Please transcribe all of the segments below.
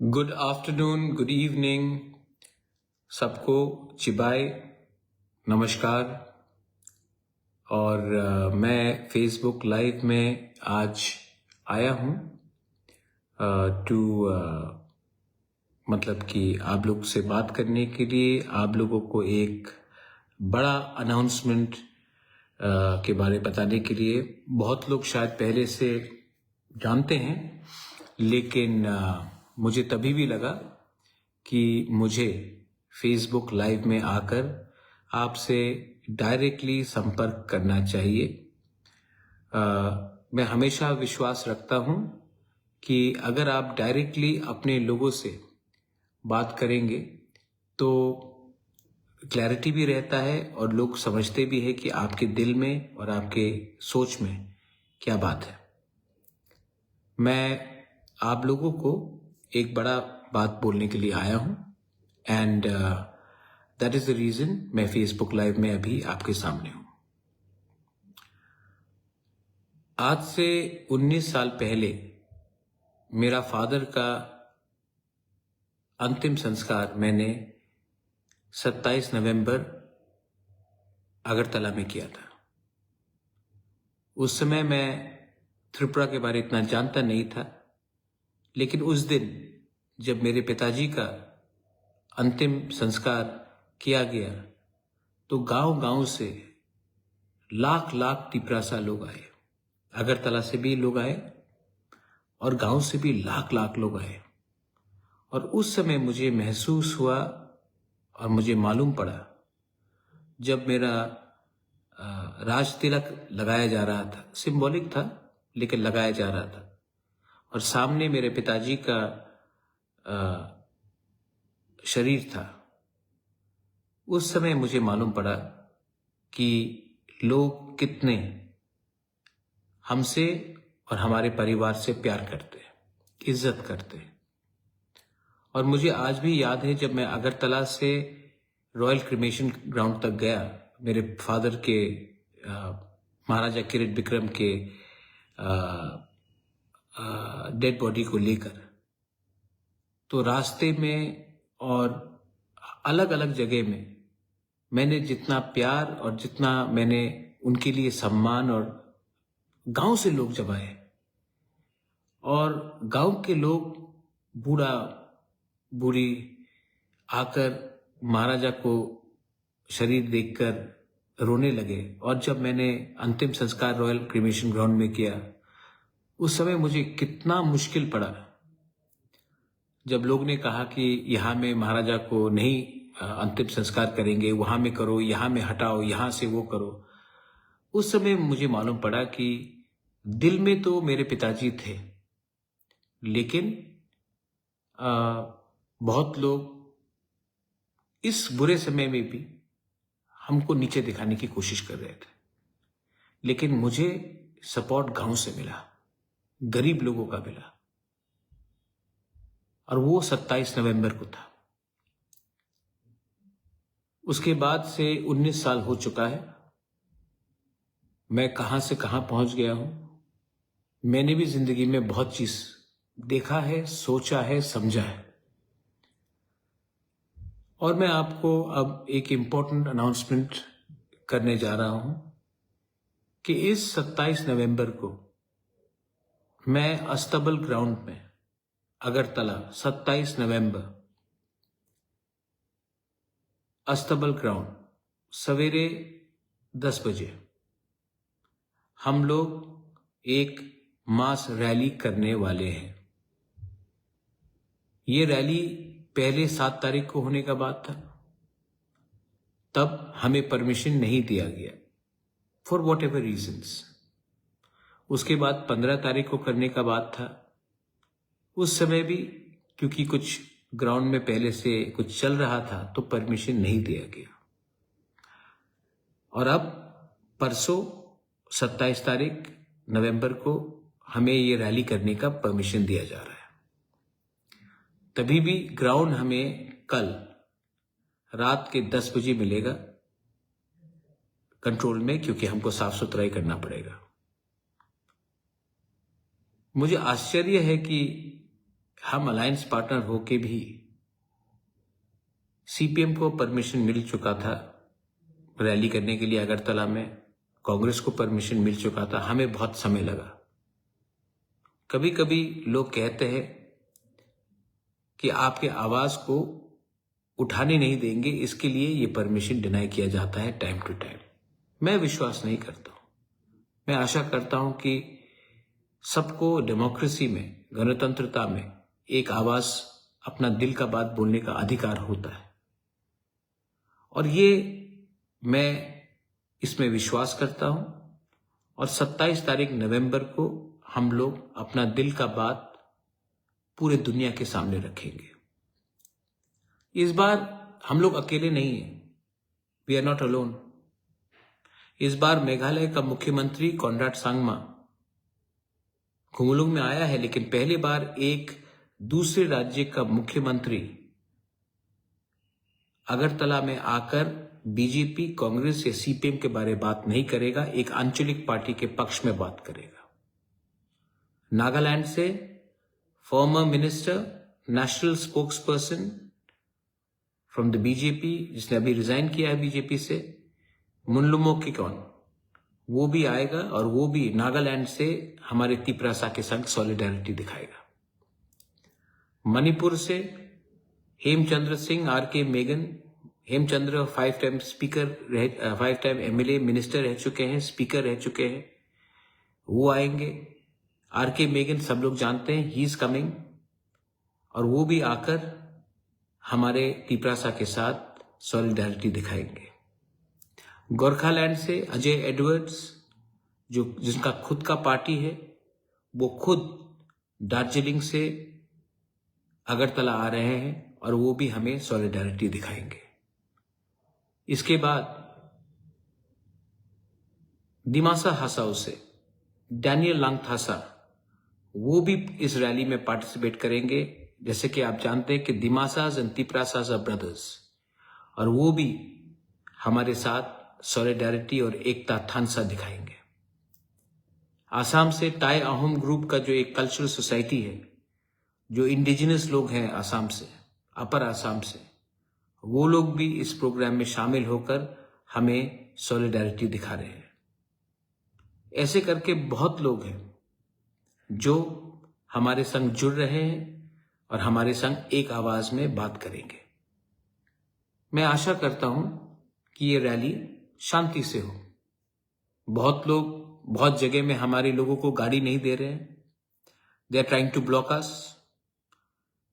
Good afternoon, good evening सबको। चिबाय, नमस्कार। और मैं फेसबुक लाइव में आज आया हूँ टू मतलब कि आप लोग से बात करने के लिए, आप लोगों को एक बड़ा अनाउंसमेंट के बारे बताने के लिए। बहुत लोग शायद पहले से जानते हैं, लेकिन मुझे तभी भी लगा कि मुझे फेसबुक लाइव में आकर आपसे डायरेक्टली संपर्क करना चाहिए। मैं हमेशा विश्वास रखता हूँ कि अगर आप डायरेक्टली अपने लोगों से बात करेंगे तो क्लैरिटी भी रहता है और लोग समझते भी है कि आपके दिल में और आपके सोच में क्या बात है। मैं आप लोगों को एक बड़ा बात बोलने के लिए आया हूं and that is the reason मैं फेसबुक लाइव में अभी आपके सामने हूं। आज से 19 साल पहले मेरा फादर का अंतिम संस्कार मैंने 27 नवंबर अगरतला में किया था। उस समय मैं त्रिपुरा के बारे इतना जानता नहीं था, लेकिन उस दिन जब मेरे पिताजी का अंतिम संस्कार किया गया तो गांव-गांव से लाख लाख तिपरासा लोग आए। अगरतला से भी लोग आए और गांव से भी लाख लाख लोग आए। और उस समय मुझे महसूस हुआ और मुझे मालूम पड़ा, जब मेरा राज तिलक लगाया जा रहा था, सिंबॉलिक था लेकिन लगाया जा रहा था, और सामने मेरे पिताजी का शरीर था, उस समय मुझे मालूम पड़ा कि लोग कितने हमसे और हमारे परिवार से प्यार करते, इज्जत करते। और मुझे आज भी याद है, जब मैं अगरतला से रॉयल क्रिमेशन ग्राउंड तक गया मेरे फादर के महाराजा किरीट विक्रम के डेड बॉडी को लेकर, तो रास्ते में और अलग अलग जगह में मैंने जितना प्यार और जितना मैंने उनके लिए सम्मान, और गांव से लोग जब आए और गांव के लोग बूढ़ा बूढ़ी आकर महाराजा को शरीर देखकर रोने लगे। और जब मैंने अंतिम संस्कार रॉयल क्रिमेशन ग्राउंड में किया, उस समय मुझे कितना मुश्किल पड़ा जब लोग ने कहा कि यहाँ में महाराजा को नहीं अंतिम संस्कार करेंगे, वहां में करो, यहाँ में हटाओ, यहाँ से वो करो। उस समय मुझे मालूम पड़ा कि दिल में तो मेरे पिताजी थे, लेकिन बहुत लोग इस बुरे समय में भी हमको नीचे दिखाने की कोशिश कर रहे थे। लेकिन मुझे सपोर्ट गांव से मिला, गरीब लोगों का मिला, और वो 27 नवंबर को था। उसके बाद से 19 साल हो चुका है। मैं कहां से कहां पहुंच गया हूं। मैंने भी जिंदगी में बहुत चीज देखा है, सोचा है, समझा है। और मैं आपको अब एक इंपॉर्टेंट अनाउंसमेंट करने जा रहा हूं कि इस 27 नवंबर को मैं अस्तबल ग्राउंड में, अगरतला, 27 नवंबर अस्तबल ग्राउंड, सवेरे 10 बजे हम लोग एक मास रैली करने वाले हैं। ये रैली पहले 7 तारीख को होने का बात था, तब हमें परमिशन नहीं दिया गया फॉर वॉट एवर रीजन्स। उसके बाद 15 तारीख को करने का बात था, उस समय भी क्योंकि कुछ ग्राउंड में पहले से कुछ चल रहा था तो परमिशन नहीं दिया गया। और अब परसों 27 तारीख नवंबर को हमें ये रैली करने का परमिशन दिया जा रहा है। तभी भी ग्राउंड हमें कल रात के 10 बजे मिलेगा कंट्रोल में, क्योंकि हमको साफ सुथराई करना पड़ेगा। मुझे आश्चर्य है कि हम अलायंस पार्टनर होके भी सीपीएम को परमिशन मिल चुका था रैली करने के लिए अगरतला में, कांग्रेस को परमिशन मिल चुका था, हमें बहुत समय लगा। कभी कभी लोग कहते हैं कि आपके आवाज को उठाने नहीं देंगे, इसके लिए ये परमिशन डिनाई किया जाता है टाइम टू टाइम। मैं विश्वास नहीं करता हूं। मैं आशा करता हूं कि सबको डेमोक्रेसी में, गणतंत्रता में एक आवाज, अपना दिल का बात बोलने का अधिकार होता है, और ये मैं इसमें विश्वास करता हूं। और 27 तारीख नवंबर को हम लोग अपना दिल का बात पूरे दुनिया के सामने रखेंगे। इस बार हम लोग अकेले नहीं हैं, वी आर नॉट अलोन। इस बार मेघालय का मुख्यमंत्री कॉनराड सांगमा खुमुलुंग में आया है, लेकिन पहली बार एक दूसरे राज्य का मुख्यमंत्री अगरतला में आकर बीजेपी, कांग्रेस या सीपीएम के बारे में बात नहीं करेगा, एक आंचलिक पार्टी के पक्ष में बात करेगा। नागालैंड से former minister, national spokesperson from the BJP, जिसने अभी रिजाइन किया है बीजेपी से, मुनलुमो किकॉन, वो भी आएगा और वो भी नागालैंड से हमारे तिपरासा के संग सॉलिडारिटी दिखाएगा। मणिपुर से हेमचंद्र सिंह, आरके मेगन, Hemchandra 5 time speaker, 5 time MLA, minister रह चुके हैं, स्पीकर रह चुके हैं, वो आएंगे। आरके मेगन सब लोग जानते हैं, ही इज कमिंग, और वो भी आकर हमारे तिपरासा के साथ सॉलिडारिटी दिखाएंगे। गोरखालैंड से अजय एडवर्ड्स, जिनका खुद का पार्टी है, वो खुद दार्जिलिंग से अगरतला आ रहे हैं और वो भी हमें सॉलिडारिटी दिखाएंगे। इसके बाद दिमासा हसाओ से डैनियल लांगथासा, वो भी इस रैली में पार्टिसिपेट करेंगे। जैसे कि आप जानते हैं कि दिमासाज एंड तिपरासाज आर ब्रदर्स, और वो भी हमारे साथ सॉलिडारिटी और एकता थानसा दिखाएंगे। आसाम से टाई अहोम ग्रुप का जो एक कल्चरल सोसाइटी है, जो इंडिजिनस लोग हैं आसाम से, अपर आसाम से, वो लोग भी इस प्रोग्राम में शामिल होकर हमें सॉलिडारिटी दिखा रहे हैं। ऐसे करके बहुत लोग हैं जो हमारे संग जुड़ रहे हैं और हमारे संग एक आवाज में बात करेंगे। मैं आशा करता हूं कि ये रैली शांति से हो। बहुत लोग बहुत जगह में हमारे लोगों को गाड़ी नहीं दे रहे हैं, they are trying to block us,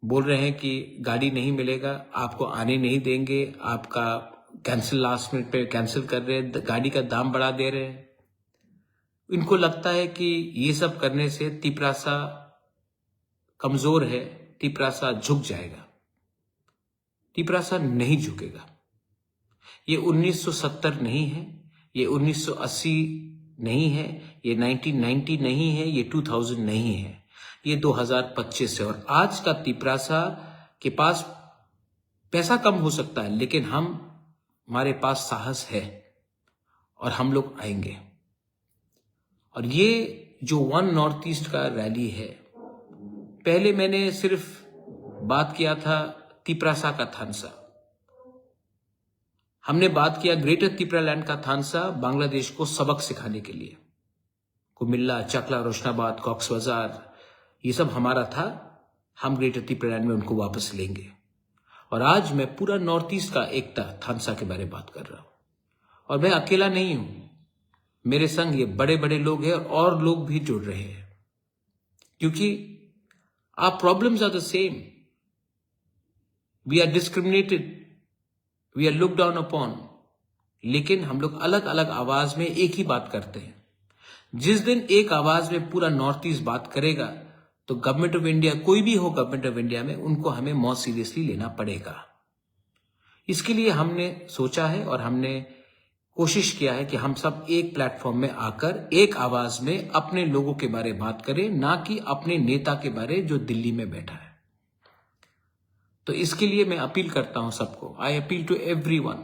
बोल रहे हैं कि गाड़ी नहीं मिलेगा, आपको आने नहीं देंगे, आपका कैंसिल, लास्ट मिनट पे कैंसिल कर रहे हैं, गाड़ी का दाम बढ़ा दे रहे हैं। इनको लगता है कि ये सब करने से तिपरासा कमजोर है, तिपरासा झुक जाएगा। तिपरासा नहीं झुकेगा। ये 1970 नहीं है, ये 1980 नहीं है, ये 1990 नहीं है, ये 2000 नहीं है, ये 2025 है। और आज का तिपरासा के पास पैसा कम हो सकता है, लेकिन हमारे पास साहस है और हम लोग आएंगे। और ये जो वन नॉर्थ ईस्ट का रैली है, पहले मैंने सिर्फ बात किया था तिपरासा का थानसा, हमने बात किया ग्रेटर तिपरालैंड का थानसा, बांग्लादेश को सबक सिखाने के लिए। कुमिल्ला, चकला, रोशनाबाद, कॉक्स बाजार, ये सब हमारा था, हम ग्रेटर तिपरालैंड में उनको वापस लेंगे। और आज मैं पूरा नॉर्थ ईस्ट का एकता थानसा के बारे में बात कर रहा हूं, और मैं अकेला नहीं हूं, मेरे संग ये बड़े बड़े लोग हैं और लोग भी जुड़ रहे हैं, क्योंकि our problems are the same. We are discriminated, we are looked down upon, लेकिन हम लोग अलग अलग आवाज में एक ही बात करते हैं। जिस दिन एक आवाज में पूरा नॉर्थ ईस्ट बात करेगा, तो गवर्नमेंट ऑफ इंडिया, कोई भी हो गवर्नमेंट ऑफ इंडिया में, उनको हमें बहुत सीरियसली लेना पड़ेगा। इसके लिए हमने सोचा है और हमने कोशिश किया है कि हम सब एक प्लेटफॉर्म में आकर एक आवाज में अपने लोगों के बारे में बात करें, ना कि अपने नेता के बारे जो दिल्ली में बैठा है। तो इसके लिए मैं अपील करता हूं सबको, आई अपील टू एवरीवन।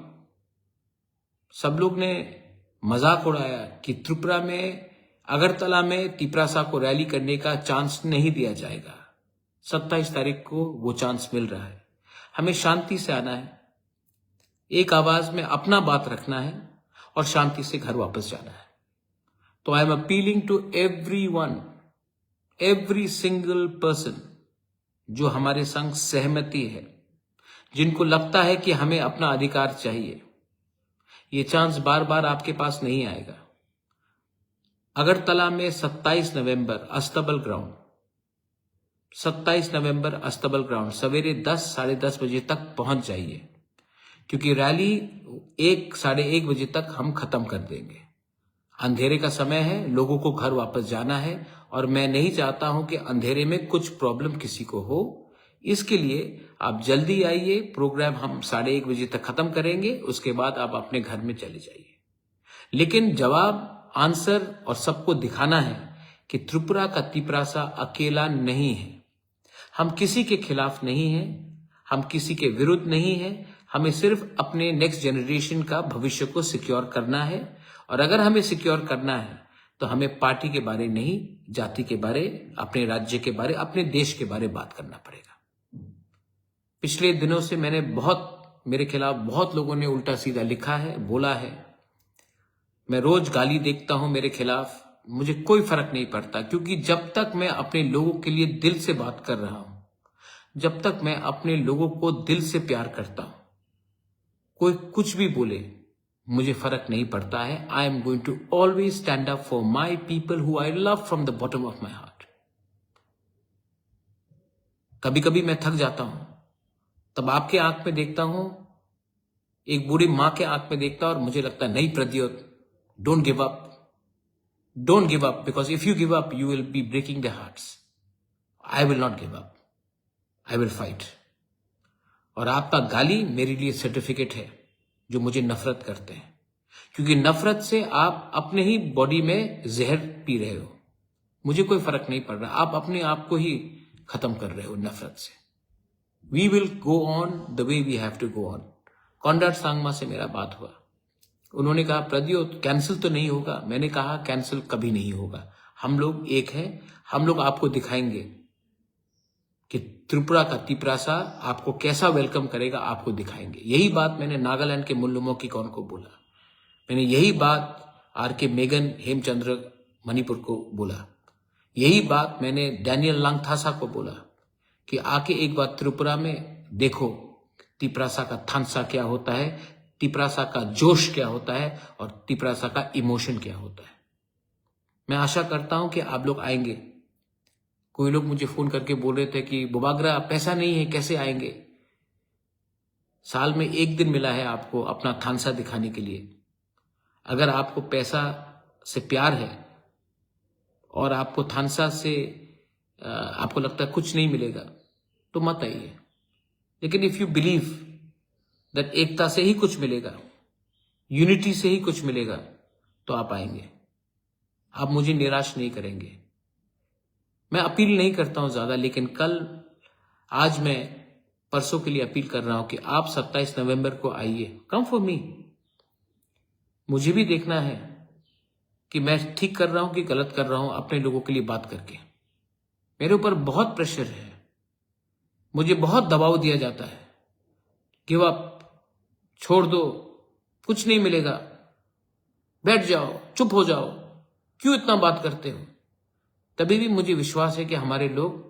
सब लोग ने मजाक उड़ाया कि त्रिपुरा में, अगरतला में तिपरासा को रैली करने का चांस नहीं दिया जाएगा। 27 तारीख को वो चांस मिल रहा है। हमें शांति से आना है, एक आवाज में अपना बात रखना है और शांति से घर वापस जाना है। तो I am appealing to everyone, every single person जो हमारे संग सहमति है, जिनको लगता है कि हमें अपना अधिकार चाहिए। ये चांस बार बार आपके पास नहीं आएगा। अगरतला में 27 नवंबर अस्तबल ग्राउंड, 27 नवंबर अस्तबल ग्राउंड सवेरे 10 साढ़े 10 बजे तक पहुंच जाइए, क्योंकि रैली 1 साढ़े 1 बजे तक हम खत्म कर देंगे। अंधेरे का समय है, लोगों को घर वापस जाना है और मैं नहीं चाहता हूं कि अंधेरे में कुछ प्रॉब्लम किसी को हो। इसके लिए आप जल्दी आइए। प्रोग्राम हम 1:30 बजे तक खत्म करेंगे, उसके बाद आप अपने घर में चले जाइए। लेकिन जवाब, आंसर और सबको दिखाना है कि त्रिपुरा का तिपरासा अकेला नहीं है। हम किसी के खिलाफ नहीं हैं, हम किसी के विरुद्ध नहीं हैं। हमें सिर्फ अपने नेक्स्ट जनरेशन का भविष्य को सिक्योर करना है, और अगर हमें सिक्योर करना है तो हमें पार्टी के बारे नहीं, जाति के बारे, अपने राज्य के बारे, अपने देश के बारे बात करना पड़ेगा। पिछले दिनों से मेरे खिलाफ बहुत लोगों ने उल्टा सीधा लिखा है, बोला है। मैं रोज गाली देखता हूं मेरे खिलाफ, मुझे कोई फर्क नहीं पड़ता, क्योंकि जब तक मैं अपने लोगों के लिए दिल से बात कर रहा हूं, जब तक मैं अपने लोगों को दिल से प्यार करता हूं, कोई कुछ भी बोले मुझे फर्क नहीं पड़ता है। I am going to always stand up for my people who I love from the bottom of my heart. कभी कभी मैं थक जाता हूं, तब आपके आंख में देखता हूं, एक बुरी मां के आंख में देखता हूं, और मुझे लगता है नहीं Pradyot, don't give up, don't give up, because if you give up you will be breaking the hearts. I will not give up, I will fight. और आपका गाली मेरे लिए सर्टिफिकेट है जो मुझे नफरत करते हैं, क्योंकि नफरत से आप अपने ही बॉडी में जहर पी रहे हो। मुझे कोई फर्क नहीं पड़ रहा, आप अपने आप को ही खत्म कर रहे हो नफरत से। We will go on the way we have to go on. Conrad Sangma से मेरा बात हुआ, उन्होंने कहा प्रद्योत कैंसिल तो नहीं होगा। मैंने कहा कैंसिल कभी नहीं होगा, हम लोग एक हैं, हम लोग आपको दिखाएंगे कि त्रिपुरा का तिपरासा आपको कैसा वेलकम करेगा, आपको दिखाएंगे। यही बात मैंने नागालैंड के मुल्लुमो की कौन को बोला, मैंने यही बात आर.के. मेगन हेमचंद्र मणिपुर को बोला, यही बात मैंने डैनियल लांगथासा को बोला कि आके एक बार त्रिपुरा में देखो तिपरासा का थानसा क्या होता है, तिपरासा का जोश क्या होता है और तिपरासा का इमोशन क्या होता है। मैं आशा करता हूं कि आप लोग आएंगे। कोई लोग मुझे फोन करके बोल रहे थे कि बुबागरा पैसा नहीं है, कैसे आएंगे। साल में एक दिन मिला है आपको अपना थानसा दिखाने के लिए। अगर आपको पैसा से प्यार है और आपको थानसा से आपको लगता है कुछ नहीं मिलेगा तो मत आइए। लेकिन इफ यू बिलीव दैट एकता से ही कुछ मिलेगा, यूनिटी से ही कुछ मिलेगा, तो आप आएंगे, आप मुझे निराश नहीं करेंगे। मैं अपील नहीं करता हूं ज्यादा, लेकिन आज मैं परसों के लिए अपील कर रहा हूं कि आप 27 नवंबर को आइए। Come for me. मुझे भी देखना है कि मैं ठीक कर रहा हूं कि गलत कर रहा हूं, अपने लोगों के लिए बात करके। मेरे ऊपर बहुत प्रेशर है, मुझे बहुत दबाव दिया जाता है, गिव अप, छोड़ दो, कुछ नहीं मिलेगा, बैठ जाओ, चुप हो जाओ, क्यों इतना बात करते हो। तभी भी मुझे विश्वास है कि हमारे लोग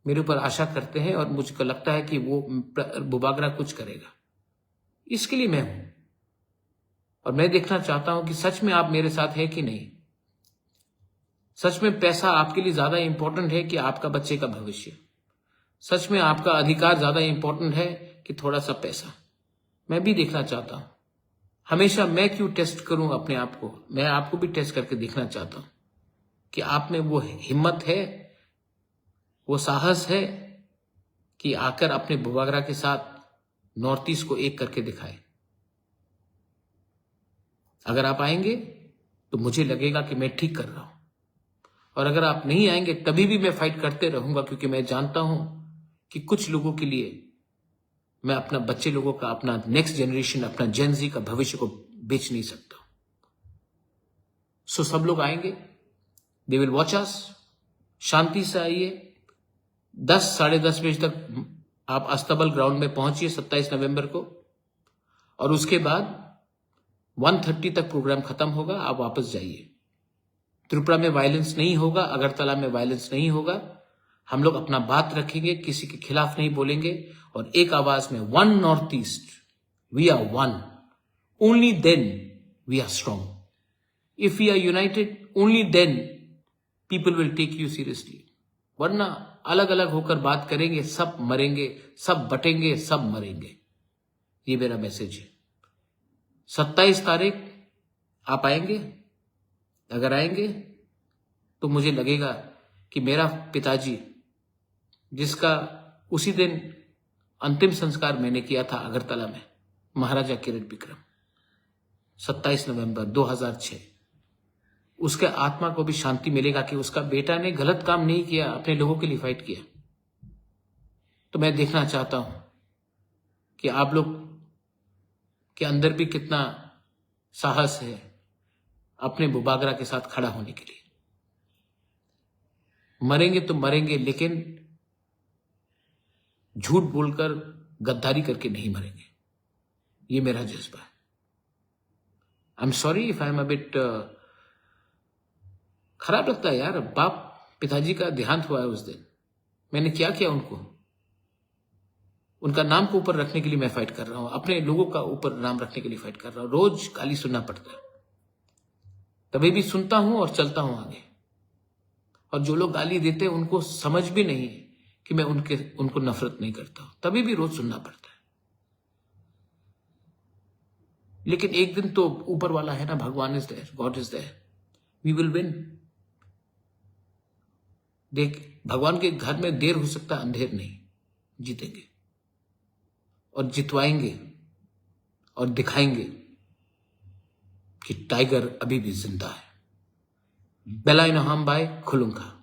मेरे ऊपर आशा करते हैं और मुझको लगता है कि वो बुबागरा कुछ करेगा। इसके लिए मैं हूं और मैं देखना चाहता हूं कि सच में आप मेरे साथ है कि नहीं। सच में पैसा आपके लिए ज्यादा इंपॉर्टेंट है कि आपका बच्चे का भविष्य। सच में आपका अधिकार ज्यादा इंपॉर्टेंट है कि थोड़ा सा पैसा। मैं भी देखना चाहता हूं। हमेशा मैं क्यों टेस्ट करूं अपने आप को, मैं आपको भी टेस्ट करके देखना चाहता हूं कि आप में वो हिम्मत है, वो साहस है कि आकर अपने बुबागरा के साथ नॉर्थ ईस्ट को एक करके दिखाए। अगर आप आएंगे तो मुझे लगेगा कि मैं ठीक कर रहा हूं, और अगर आप नहीं आएंगे तभी भी मैं फाइट करते रहूंगा, क्योंकि मैं जानता हूं कि कुछ लोगों के लिए मैं अपना बच्चे लोगों का, अपना नेक्स्ट जनरेशन, अपना जेनजी का भविष्य को बेच नहीं सकता। सो सब लोग आएंगे, दे विल वॉच अस। शांति से आइए, 10 साढ़े 10 बजे तक आप अस्तबल ग्राउंड में पहुंचिए 27 नवंबर को, और उसके बाद 1:30 तक प्रोग्राम खत्म होगा, आप वापस जाइए। त्रिपुरा में वायलेंस नहीं होगा, अगरतला में वायलेंस नहीं होगा। हम लोग अपना बात रखेंगे, किसी के खिलाफ नहीं बोलेंगे, और एक आवाज में one north east, we are one, only then we are strong. If we are united, only then people will take you seriously. वरना अलग अलग होकर बात करेंगे, सब मरेंगे, सब बटेंगे, सब मरेंगे। ये मेरा मैसेज है। 27 तारीख आप आएंगे? अगर आएंगे तो मुझे लगेगा कि मेरा पिताजी, जिसका उसी दिन अंतिम संस्कार मैंने किया था अगरतला में, महाराजा किरीट विक्रम, 27 नवंबर 2006, उसके आत्मा को भी शांति मिलेगा कि उसका बेटा ने गलत काम नहीं किया, अपने लोगों के लिए फाइट किया। तो मैं देखना चाहता हूं कि आप लोग के अंदर भी कितना साहस है अपने बुबागरा के साथ खड़ा होने के लिए। मरेंगे तो मरेंगे, लेकिन झूठ बोलकर, गद्दारी करके नहीं मरेंगे। ये मेरा जज्बा है। I am sorry if I am a bit, खराब लगता है यार। बाप पिताजी का देहांत हुआ है उस दिन, मैंने क्या किया उनको? उनका नाम को ऊपर रखने के लिए मैं फाइट कर रहा हूं, अपने लोगों का ऊपर नाम रखने के लिए फाइट कर रहा हूं। रोज गाली सुनना पड़ता है, तभी भी सुनता हूं और चलता हूं आगे। और जो लोग गाली देते हैं उनको समझ भी नहीं कि मैं उनको नफरत नहीं करता हूं, तभी भी रोज सुनना पड़ता है। लेकिन एक दिन तो ऊपर वाला है ना, Bhagwan is there, god is there, we will win. देख, भगवान के घर में देर हो सकता है, अंधेर नहीं। जीतेंगे और जितवाएंगे और दिखाएंगे कि टाइगर अभी भी जिंदा है। बेलाइन हम बाय खुलुंगा।